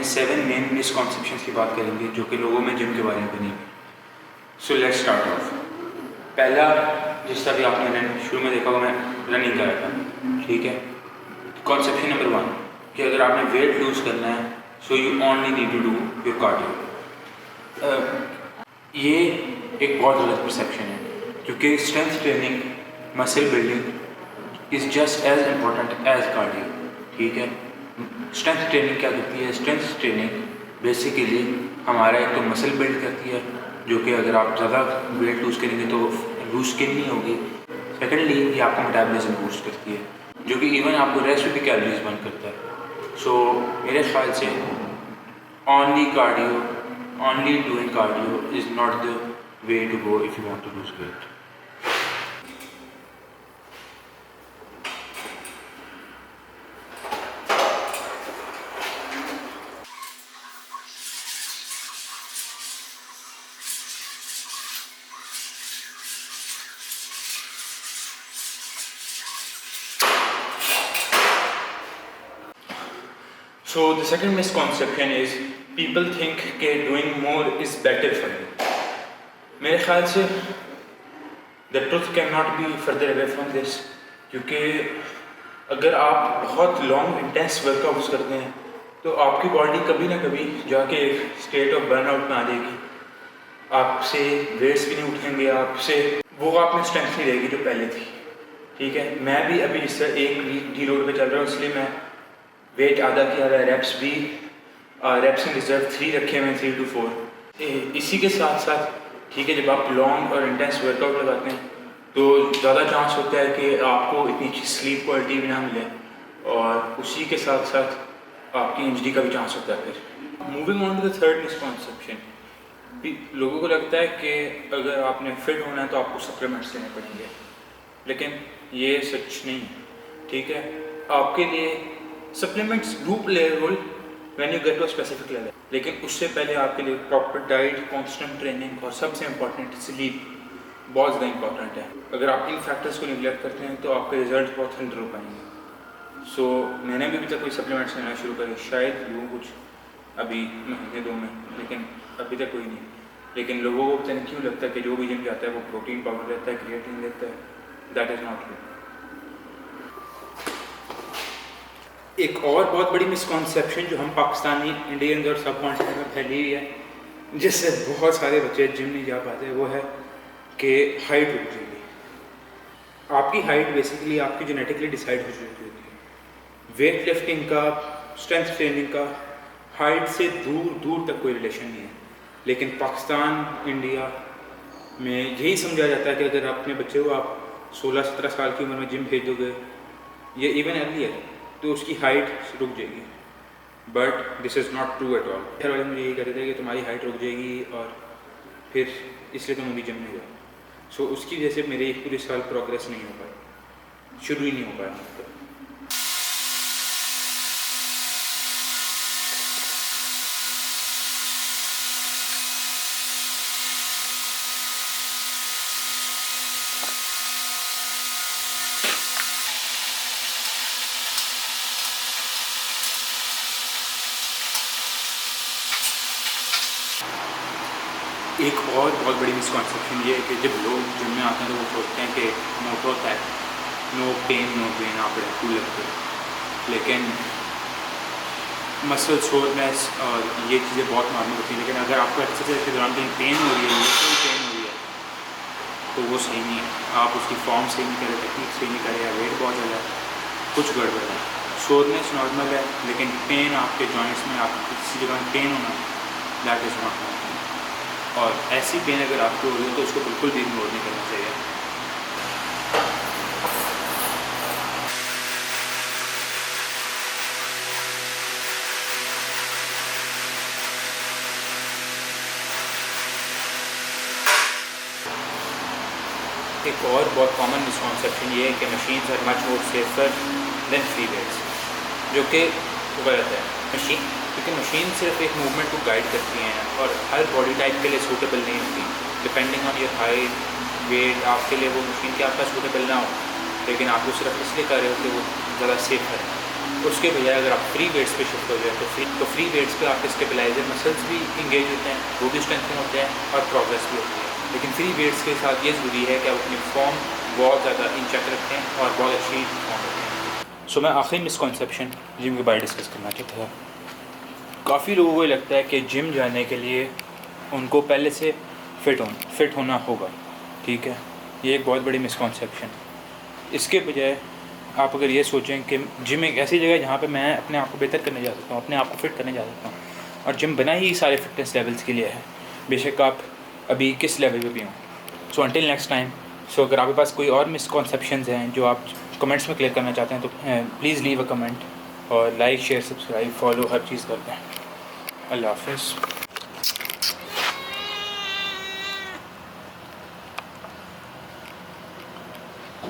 7 main misconceptions की बात करेंगे जो कि लोगों में जिम के बारे में बनी हुई। So let's start of. पहला, जिस तरह भी आपने शुरू में देखा मैं रनिंग कर रहा था, ठीक है। कॉन्सेप्शन नंबर 1 कि अगर आपने वेट लूज करना है so you only need to do your cardio. ये एक बहुत गलत परसेप्शन है क्योंकि strength training, muscle building is just as important as cardio, ठीक है। स्ट्रेंथ ट्रेनिंग क्या करती है? स्ट्रेंथ ट्रेनिंग बेसिकली हमारा एक तो मसल बिल्ड करती है, जो कि अगर आप ज़्यादा वेट लूज़ करेंगे तो लूज स्किन नहीं होगी। सेकेंडली ये आपका मेटाबॉलिज्म बूस्ट करती है, जो कि इवन आपको रेस्ट में भी कैलोरीज बर्न करता है। सो मेरे ख्याल से only doing cardio is not the way to go if you want to lose weight. So the second misconception is people think that doing more is better for you. मेरे ख्याल से the truth cannot be further away from this, क्योंकि अगर आप बहुत long intense workouts करते हैं तो आपकी बॉडी कभी ना कभी जाके एक स्टेट ऑफ बर्नआउट में आ जाएगी। आपसे वेट्स भी नहीं उठेंगे, आपसे वो आप में स्ट्रेंथ नहीं रहेगी जो पहले थी, ठीक है। मैं भी अभी इस एक वीक डी लोड पे चल रहा हूँ, इसलिए मैं वेट आधा किया हुआ है, रेप्स इन रिजर्व 3 रखे हुए हैं, 3 to 4। इसी के साथ साथ, ठीक है, जब आप लॉन्ग और इंटेंस वर्कआउट लगाते हैं तो ज़्यादा चांस होता है कि आपको इतनी अच्छी स्लीप क्वालिटी भी ना मिले, और उसी के साथ साथ आपकी इंजरी का भी चांस होता है। फिर moving on to the third misconception, लोगों को लगता है कि अगर आपने फिट होना है तो आपको सप्लीमेंट्स लेने पड़ेंगे, लेकिन ये सच नहीं है, ठीक है। आपके लिए supplements do play a role when you get to a specific level, लेकिन उससे पहले आपके लिए प्रॉपर डाइट, कांस्टेंट ट्रेनिंग और सबसे इम्पॉर्टेंट स्लीप बहुत ज़्यादा इंपॉर्टेंट है। अगर आप इन फैक्टर्स को निगलेक्ट करते हैं तो आपके रिजल्ट बहुत अंडर हो पाएंगे। सो मैंने भी अभी तक कोई सप्लीमेंट्स लेना शुरू करे, शायद लूँ कुछ अभी महीने 2 में, लेकिन अभी तक कोई नहीं। लेकिन लोगों को पता नहीं क्यों लगता है कि जो भी जिम जाता है वो प्रोटीन पाउडर लेता है, क्रिएटिन लेता है। That is not true. एक और बहुत बड़ी मिसकॉन्सेप्शन जो हम पाकिस्तानी, इंडियंस और सब कॉन्टिनेंट में फैली हुई है, जिससे बहुत सारे बच्चे जिम नहीं जा पाते, वो है कि हाइट रुक जाएगी। आपकी हाइट बेसिकली आपकी जेनेटिकली डिसाइड हो चुकी होती है। वेट लिफ्टिंग का, स्ट्रेंथ ट्रेनिंग का हाइट से दूर दूर तक कोई रिलेशन नहीं है, लेकिन पाकिस्तान, इंडिया में यही समझा जाता है कि अगर आप अपने बच्चे को आप 16-17 साल की उम्र में जिम भेज दोगे, ये इवन अर्लियर, तो उसकी हाइट रुक जाएगी। But this is not true at all. घर वाले मुझे यही कहते थे कि तुम्हारी हाइट रुक जाएगी और फिर इसलिए तुम अभी जिम नहीं गए। सो उसकी वजह से मेरे पूरे साल प्रोग्रेस नहीं हो पाई, शुरू ही नहीं हो पाया। एक और बहुत बड़ी मिसकॉन्सेप्शन ये है कि जब लोग जिम में आते हैं तो वो सोचते हैं कि मोटो होता है, नो पेन नो गेन, आप कूल लगते हैं। लेकिन मसल सोरनेस और ये चीज़ें बहुत नॉर्मल होती हैं, लेकिन अगर आपको एक्सरसाइज के दौरान कहीं पेन हो रही है, मसल पेन हो रही है, तो वो सही नहीं है। आप उसकी फॉर्म सही नहीं करें, टेक्निक सही नहीं करें, या वेट बहुत ज़्यादा है, कुछ गड़बड़ है। सोरनेस नॉर्मल है, लेकिन पेन आपके जॉइंट्स में, आपको किसी जगह पेन होना, दैट इज़ नॉट नॉर्मल। और ऐसी पेन अगर आपको हो रही है तो उसको बिल्कुल भी इग्नोर नहीं करना चाहिए। एक और बहुत कॉमन मिसकॉन्सेप्शन ये है कि machines are much more safer than free weights, जो कि गलत है। क्योंकि मशीन सिर्फ एक मूवमेंट को गाइड करती हैं और हर बॉडी टाइप के लिए सूटेबल नहीं होती। Depending on your height, weight, आपके लिए वो मशीन के आपका सूटेबल ना हो, लेकिन आप वो सिर्फ इसलिए कर रहे हो कि वो ज़्यादा सेफ है। उसके बजाय अगर आप फ्री वेट्स पे शिफ्ट हो जाए तो फ्री वेट्स पे आपके स्टेबलाइजर मसल्स भी इंगेज होते हैं, वो भी स्ट्रेंथन होते हैं और प्रोग्रेस भी होती है। लेकिन फ्री वेट्स के साथ ये ज़रूरी है कि आप अपनी फॉर्म बहुत ज़्यादा इन चेक रखें और बहुत अच्छी फॉर्म रखें। सो मैं आखिरी मिसकॉन्सेप्शन जिम के बारे डिस्कस करना चाहता था। काफ़ी लोगों को लगता है कि जिम जाने के लिए उनको पहले से फिट होना होगा, ठीक है। ये एक बहुत बड़ी मिसकॉन्सेप्शन। इसके बजाय आप अगर ये सोचें कि जिम एक ऐसी जगह है जहाँ पे मैं अपने आप को बेहतर करने जा सकता हूँ, अपने आप को फिट करने जा सकता हूँ, और जिम बना ही सारे फिटनेस लेवल्स के लिए है, बेशक आप अभी किस लेवल पे भी हों। So until next time. So अगर आपके पास कोई और मिसकॉन्सेप्शंस हैं जो आप कमेंट्स में क्लियर करना चाहते हैं तो प्लीज़ लीव अ कमेंट, और लाइक शेयर सब्सक्राइब फॉलो हर चीज़ करते हैं। अल्लाह हाफ़िज़।